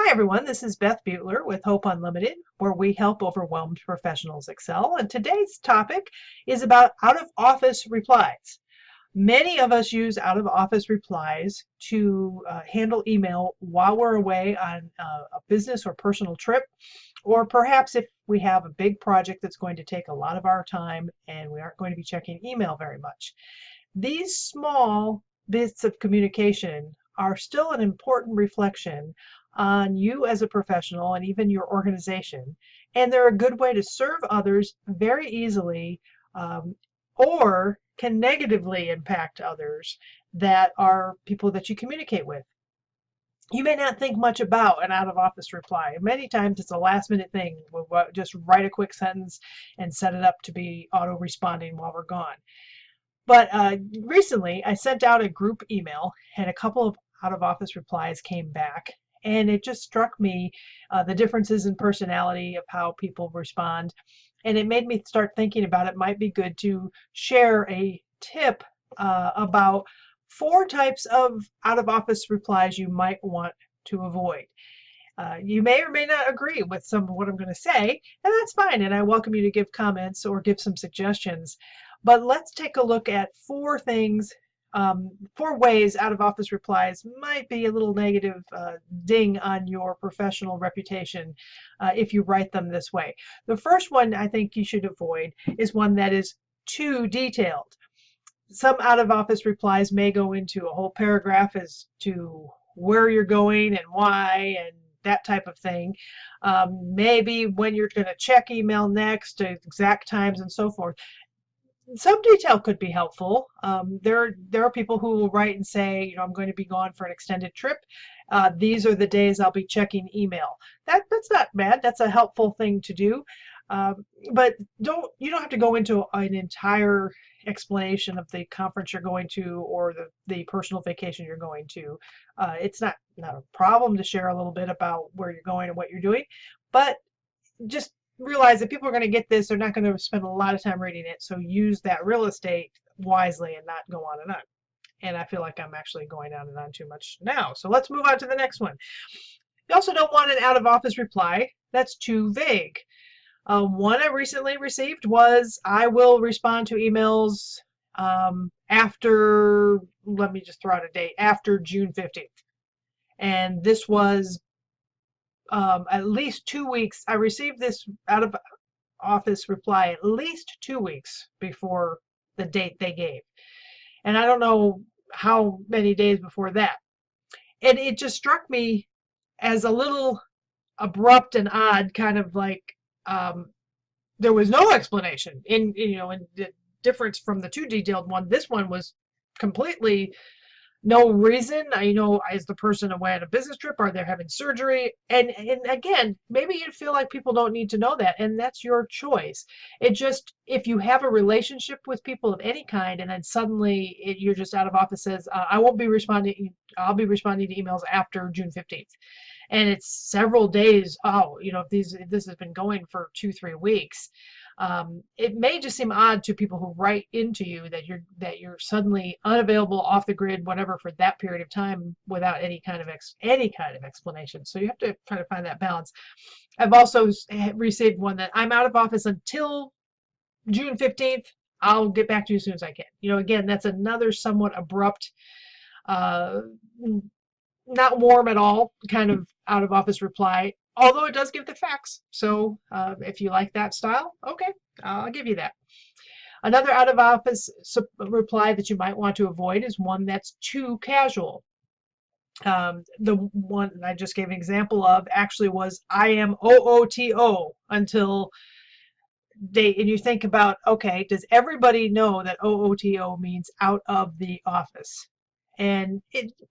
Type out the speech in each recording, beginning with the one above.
Hi everyone, this is Beth Butler with Hope Unlimited, where we help overwhelmed professionals excel. And today's topic is about out of office replies. Many of us use out of office replies to handle email while we're away on a business or personal trip, or perhaps if we have a big project that's going to take a lot of our time and we aren't going to be checking email very much. These small bits of communication are still an important reflection on you as a professional and even your organization. And they're a good way to serve others very easily, or can negatively impact others that are people that you communicate with. You may not think much about an out of office reply. Many times it's a last minute thing. We'll just write a quick sentence and set it up to be auto responding while we're gone. But recently, I sent out a group email, and a couple of out of office replies came back. And it just struck me the differences in personality of how people respond. And it made me start thinking about it might be good to share a tip about 4 types of out of office replies you might want to avoid. You may or may not agree with some of what I'm going to say, and that's fine. And I welcome you to give comments or give some suggestions. But let's take a look at 4 things, 4 ways out of office replies might be a little negative ding on your professional reputation if you write them this way. The first one I think you should avoid is one that is too detailed. Some out of office replies may go into a whole paragraph as to where you're going and why and that type of thing. Maybe when you're going to check email next, exact times and so forth. Some detail could be helpful. There are people who will write and say, I'm going to be gone for an extended trip. These are the days I'll be checking email. That's not bad. That's a helpful thing to do. But you don't have to go into an entire explanation of the conference you're going to or the personal vacation you're going to. It's not a problem to share a little bit about where you're going and what you're doing, but just realize that people are going to get this. They're not going to spend a lot of time reading it. So use that real estate wisely and not go on and on. And I feel like I'm actually going on and on too much now. So let's move on to the next one. You also don't want an out of office reply that's too vague. One I recently received was, I will respond to emails after, let me just throw out a date, after June 15th. And this was at least 2 weeks. I received this out of office reply at least 2 weeks before the date they gave. And I don't know how many days before that. And it just struck me as a little abrupt and odd, kind of like there was no explanation in the difference from the too detailed one. This one was completely no reason. Is the person away on a business trip? Are they having surgery? And again, maybe you feel like people don't need to know that, and that's your choice. It just, if you have a relationship with people of any kind, and then suddenly you're just out of office, says, I won't be responding. I'll be responding to emails after June 15th. And it's several days. If this has been going for 2-3 weeks, it may just seem odd to people who write into you that you're suddenly unavailable, off the grid, whatever, for that period of time without any kind of explanation. So you have to try to find that balance. I've also received one that I'm out of office until June 15th. I'll get back to you as soon as I can. Again, that's another somewhat abrupt, not warm at all kind of out of office reply, although it does give the facts. So if you like that style, okay, I'll give you that. Another out of office reply that you might want to avoid is one that's too casual. The one I just gave an example of actually was, I am OOTO until date. And you think about, okay, does everybody know that OOTO means out of the office? And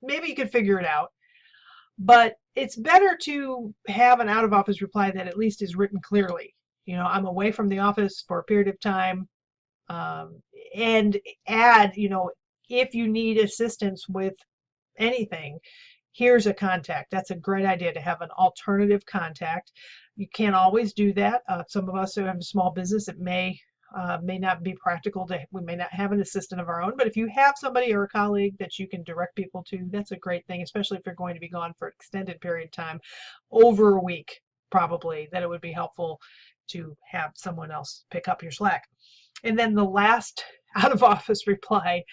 maybe you could figure it out, but it's better to have an out of office reply that at least is written clearly. I'm away from the office for a period of time, and add, if you need assistance with anything, here's a contact. That's a great idea to have an alternative contact. You can't always do that. Some of us who have a small business, it may may not be practical we may not have an assistant of our own, but if you have somebody or a colleague that you can direct people to, that's a great thing, especially if you're going to be gone for an extended period of time, over a week, probably, that it would be helpful to have someone else pick up your slack. And then the last out of office reply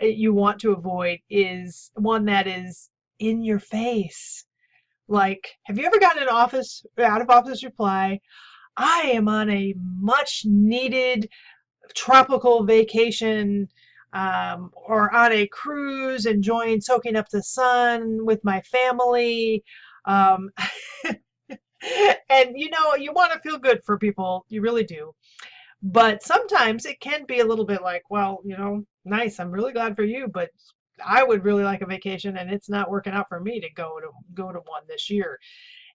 you want to avoid is one that is in your face. Like, have you ever gotten an out of office reply? I am on a much needed tropical vacation, or on a cruise, enjoying soaking up the sun with my family. Um, and you want to feel good for people, you really do. But sometimes it can be a little bit like, well, nice, I'm really glad for you, but I would really like a vacation, and it's not working out for me to go to one this year.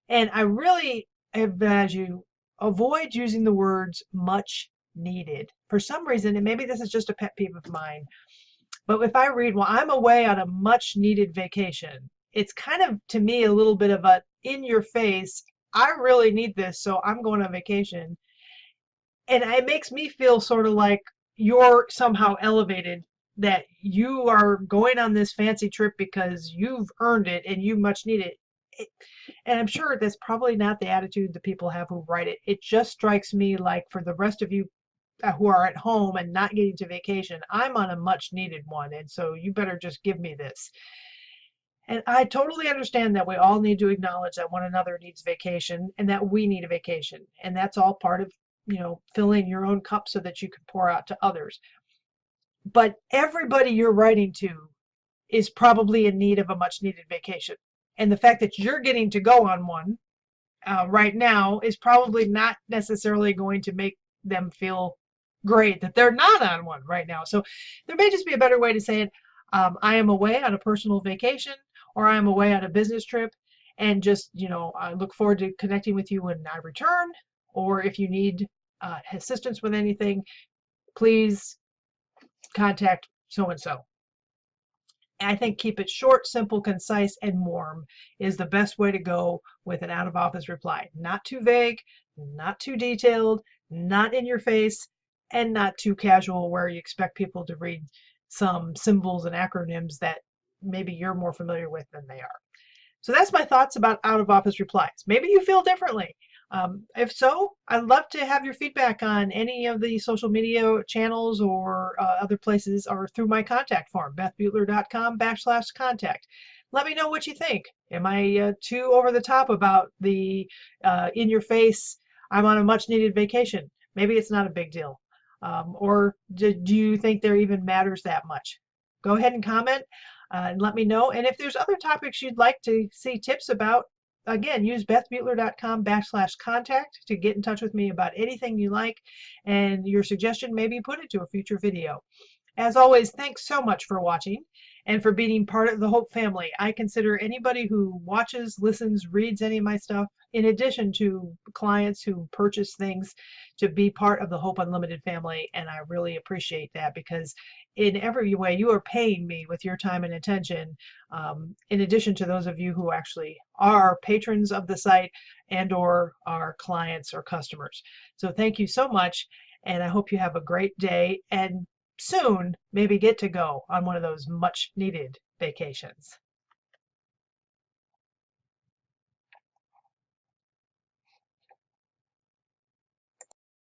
And I really advise you avoid using the words much needed. For some reason, and maybe this is just a pet peeve of mine, but if I read, well, I'm away on a much needed vacation, it's kind of, to me, a little bit of a in your face, I really need this, so I'm going on vacation. And it makes me feel sort of like you're somehow elevated, that you are going on this fancy trip because you've earned it and you much need it. And I'm sure that's probably not the attitude that people have who write it. It just strikes me like, for the rest of you who are at home and not getting to vacation, I'm on a much needed one, and so you better just give me this. And I totally understand that we all need to acknowledge that one another needs vacation and that we need a vacation. And that's all part of, filling your own cup so that you can pour out to others. But everybody you're writing to is probably in need of a much needed vacation. And the fact that you're getting to go on one right now is probably not necessarily going to make them feel great that they're not on one right now. So there may just be a better way to say it. I am away on a personal vacation, or I am away on a business trip, and just, I look forward to connecting with you when I return. Or if you need assistance with anything, please contact so-and-so. I think keep it short, simple, concise, and warm is the best way to go with an out-of-office reply. Not too vague, not too detailed, not in your face, and not too casual where you expect people to read some symbols and acronyms that maybe you're more familiar with than they are. So that's my thoughts about out-of-office replies. Maybe you feel differently. If so, I'd love to have your feedback on any of the social media channels or other places, or through my contact form, bethbuetler.com/contact. Let me know what you think. Am I too over the top about the in your face, I'm on a much needed vacation? Maybe it's not a big deal. Or do you think there even matters that much? Go ahead and comment and let me know. And if there's other topics you'd like to see tips about, again, use bethbuetler.com/contact to get in touch with me about anything you like, and your suggestion, maybe put it to a future video. As always, thanks so much for watching and for being part of the Hope family. I consider anybody who watches, listens, reads any of my stuff, in addition to clients who purchase things, to be part of the Hope Unlimited family. And I really appreciate that, because in every way you are paying me with your time and attention, in addition to those of you who actually are patrons of the site and or are clients or customers. So thank you so much, and I hope you have a great day, and soon maybe get to go on one of those much needed vacations.